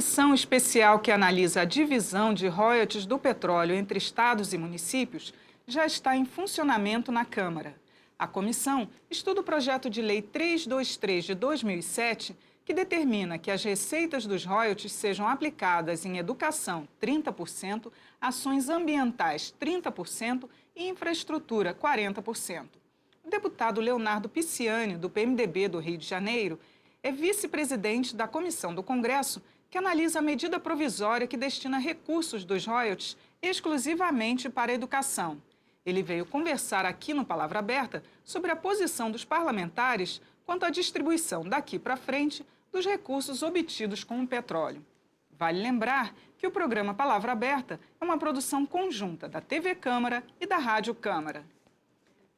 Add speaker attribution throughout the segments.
Speaker 1: comissão especial que analisa a divisão de royalties do petróleo entre estados e municípios já está em funcionamento na Câmara. A comissão estuda o projeto de lei 323 de 2007, que determina que as receitas dos royalties sejam aplicadas em educação, 30%, ações ambientais, 30% e infraestrutura, 40%. O deputado Leonardo Pisciani, do PMDB do Rio de Janeiro, é vice-presidente da comissão do Congresso que analisa a medida provisória que destina recursos dos royalties exclusivamente para a educação. Ele veio conversar aqui no Palavra Aberta sobre a posição dos parlamentares quanto à distribuição daqui para frente dos recursos obtidos com o petróleo. Vale lembrar que o programa Palavra Aberta é uma produção conjunta da TV Câmara e da Rádio Câmara.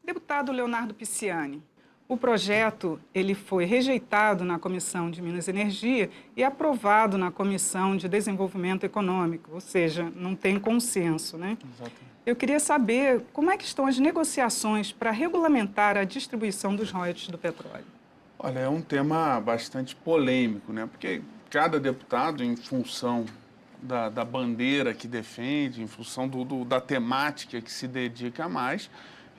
Speaker 1: Deputado Leonardo Pisciani, o projeto ele foi rejeitado na Comissão de Minas e Energia e aprovado na Comissão de Desenvolvimento Econômico, ou seja, não tem consenso, né?
Speaker 2: Exatamente.
Speaker 1: Eu queria saber como é que estão as negociações para regulamentar a distribuição dos royalties do petróleo.
Speaker 2: Olha, é um tema bastante polêmico, né? Porque cada deputado, em função da bandeira que defende, em função da temática que se dedica mais,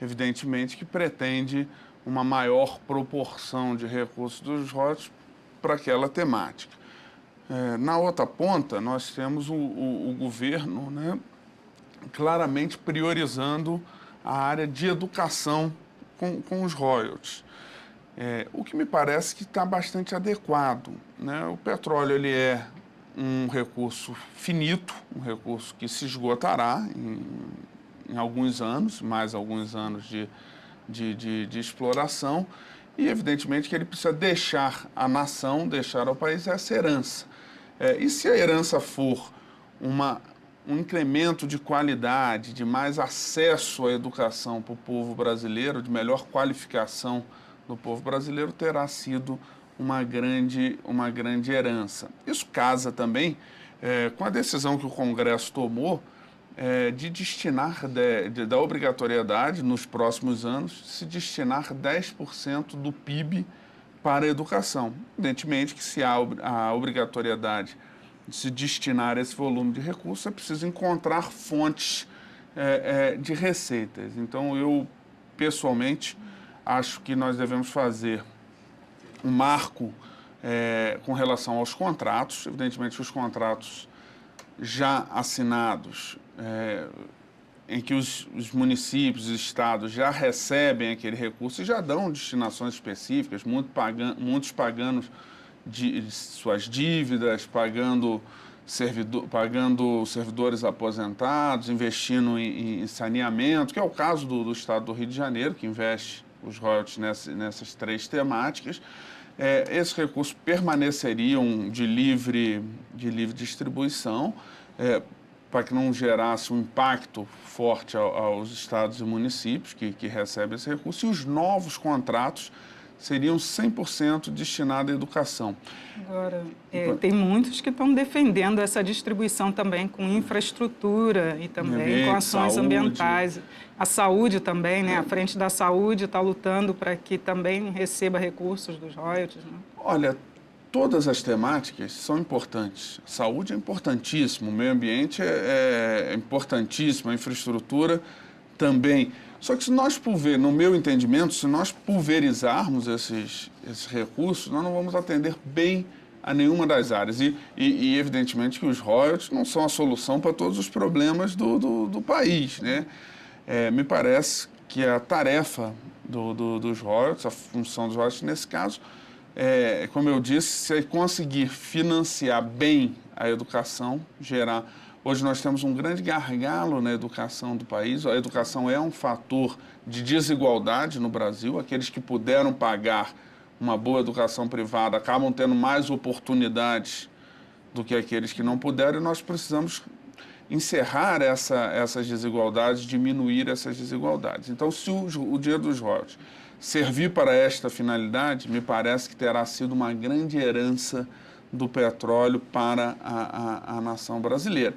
Speaker 2: evidentemente que pretende uma maior proporção de recursos dos royalties para aquela temática. Na outra ponta, nós temos o governo, né, claramente priorizando a área de educação com os royalties. O que me parece que está bastante adequado, né? O petróleo ele é um recurso finito, um recurso que se esgotará em alguns anos, mais alguns anos de exploração, e evidentemente que ele precisa deixar à nação, deixar ao país essa herança. E se a herança for um incremento de qualidade, de mais acesso à educação para o povo brasileiro, de melhor qualificação do povo brasileiro, terá sido uma grande herança. Isso casa também com a decisão que o Congresso tomou de destinar, da obrigatoriedade, nos próximos anos, se destinar 10% do PIB para a educação. Evidentemente que se há a obrigatoriedade de se destinar esse volume de recursos, é preciso encontrar fontes de receitas. Então, eu, pessoalmente, acho que nós devemos fazer um marco com relação aos contratos. Evidentemente, os contratos já assinados, em que os municípios e estados já recebem aquele recurso e já dão destinações específicas, muitos pagando de suas dívidas, pagando servidores aposentados, investindo em saneamento, que é o caso do estado do Rio de Janeiro, que investe os royalties nessas três temáticas. Esses recursos permaneceriam de livre distribuição, para que não gerasse um impacto forte aos estados e municípios que recebem esse recurso, e os novos contratos seriam 100% destinados à educação.
Speaker 1: Agora, tem muitos que estão defendendo essa distribuição também com infraestrutura e também com ações
Speaker 2: saúde.
Speaker 1: Ambientais. A saúde também, né? A Frente da Saúde está lutando para que também receba recursos dos royalties, né?
Speaker 2: Olha, todas as temáticas são importantes. A saúde é importantíssimo, o meio ambiente é importantíssimo, a infraestrutura também. Só que se nós no meu entendimento, se nós pulverizarmos esses recursos, nós não vamos atender bem a nenhuma das áreas. E evidentemente que os royalties não são a solução para todos os problemas do país, né? Me parece que a tarefa dos royalties, a função dos royalties nesse caso, como eu disse, se conseguir financiar bem a educação, gerar... Hoje nós temos um grande gargalo na educação do país. A educação é um fator de desigualdade no Brasil. Aqueles que puderam pagar uma boa educação privada acabam tendo mais oportunidades do que aqueles que não puderam, e nós precisamos encerrar essas desigualdades, diminuir essas desigualdades. Então, se o dinheiro dos royalties servir para esta finalidade, me parece que terá sido uma grande herança do petróleo para a nação brasileira.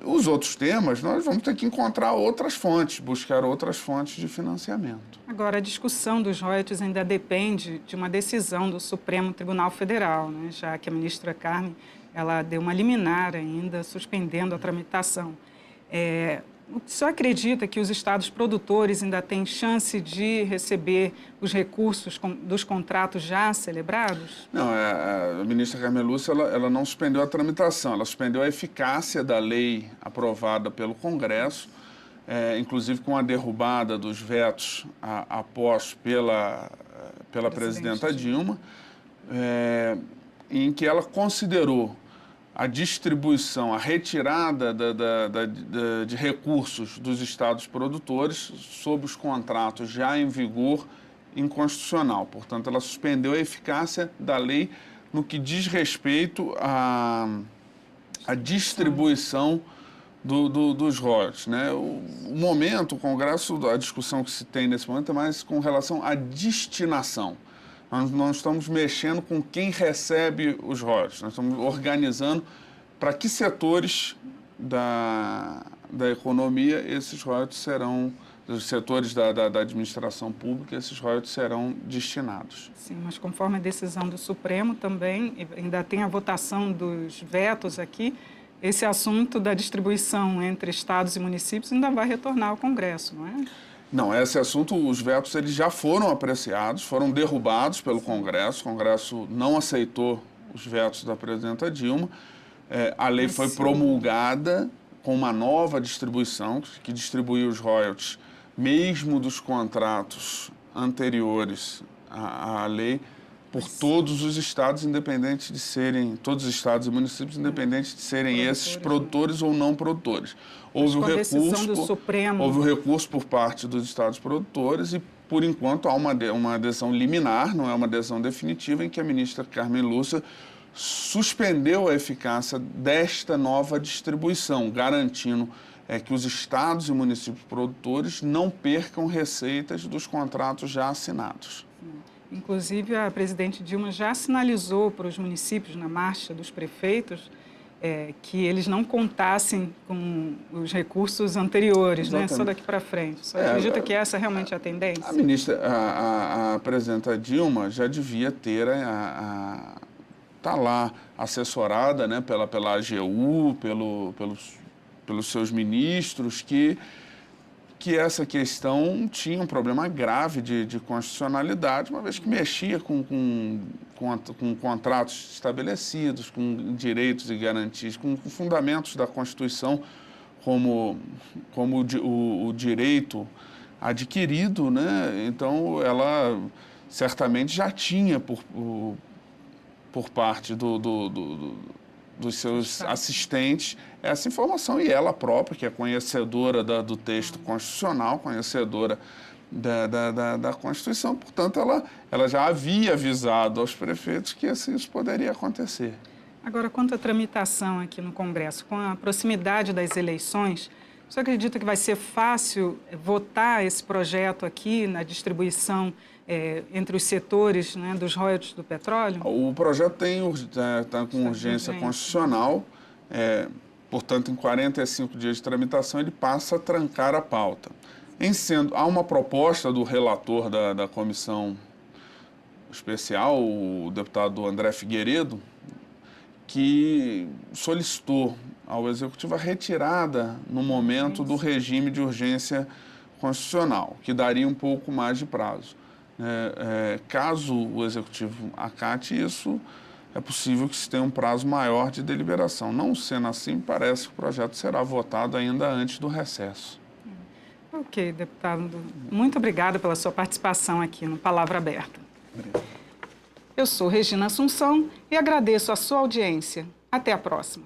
Speaker 2: Os outros temas, nós vamos ter que encontrar outras fontes, buscar outras fontes de financiamento.
Speaker 1: Agora, a discussão dos royalties ainda depende de uma decisão do Supremo Tribunal Federal, né? Já que a ministra Carmen ela deu uma liminar ainda, suspendendo a tramitação. O senhor acredita que os estados produtores ainda têm chance de receber os recursos dos contratos já celebrados?
Speaker 2: Não, a ministra Carmen Lúcia ela não suspendeu a tramitação, ela suspendeu a eficácia da lei aprovada pelo Congresso, inclusive com a derrubada dos vetos após pela presidenta Dilma, em que ela considerou a distribuição, a retirada de recursos dos estados produtores sob os contratos já em vigor inconstitucional. Portanto, ela suspendeu a eficácia da lei no que diz respeito à distribuição dos royalties, né? O momento, o Congresso, a discussão que se tem nesse momento é mais com relação à destinação. Nós não estamos mexendo com quem recebe os royalties, nós estamos organizando para que setores da economia esses royalties serão, os setores da administração pública, esses royalties serão destinados.
Speaker 1: Sim, mas conforme a decisão do Supremo também, ainda tem a votação dos vetos aqui, esse assunto da distribuição entre estados e municípios ainda vai retornar ao Congresso, não é?
Speaker 2: Não, esse assunto, os vetos, eles já foram apreciados, foram derrubados pelo Congresso. O Congresso não aceitou os vetos da presidenta Dilma. A lei foi promulgada com uma nova distribuição, que distribuiu os royalties, mesmo dos contratos anteriores à lei, por todos os estados, independente de serem, todos os estados e municípios, independente de serem esses produtores ou não produtores. Houve o recurso por parte dos estados produtores e, por enquanto, há uma adesão liminar, não é uma adesão definitiva, em que a ministra Carmen Lúcia suspendeu a eficácia desta nova distribuição, garantindo que os estados e municípios produtores não percam receitas dos contratos já assinados.
Speaker 1: Inclusive, a presidente Dilma já sinalizou para os municípios, na marcha dos prefeitos, que eles não contassem com os recursos anteriores, né, só daqui para frente. Você acredita que essa realmente é a tendência?
Speaker 2: A ministra, a presidenta Dilma já devia ter tá lá assessorada, né, pela AGU, pelos seus ministros, que essa questão tinha um problema grave de constitucionalidade, uma vez que mexia com contratos estabelecidos, com direitos e garantias, com fundamentos da Constituição, como o direito adquirido, né? Então, ela certamente já tinha por parte dos seus assistentes essa informação, e ela própria, que é conhecedora do texto constitucional, conhecedora da Constituição, portanto, ela já havia avisado aos prefeitos que isso poderia acontecer.
Speaker 1: Agora, quanto à tramitação aqui no Congresso, com a proximidade das eleições, você acredita que vai ser fácil votar esse projeto aqui na distribuição entre os setores, né, dos royalties do petróleo?
Speaker 2: O projeto está com urgência constitucional, portanto, em 45 dias de tramitação, ele passa a trancar a pauta. Há uma proposta do relator da comissão especial, o deputado André Figueiredo, que solicitou ao Executivo a retirada, no momento, do regime de urgência constitucional, que daria um pouco mais de prazo. Caso o Executivo acate isso, é possível que se tenha um prazo maior de deliberação. Não sendo assim, parece que o projeto será votado ainda antes do recesso.
Speaker 1: Ok, deputado. Muito obrigada pela sua participação aqui no Palavra Aberta.
Speaker 2: Obrigado.
Speaker 1: Eu sou Regina Assunção e agradeço a sua audiência. Até a próxima.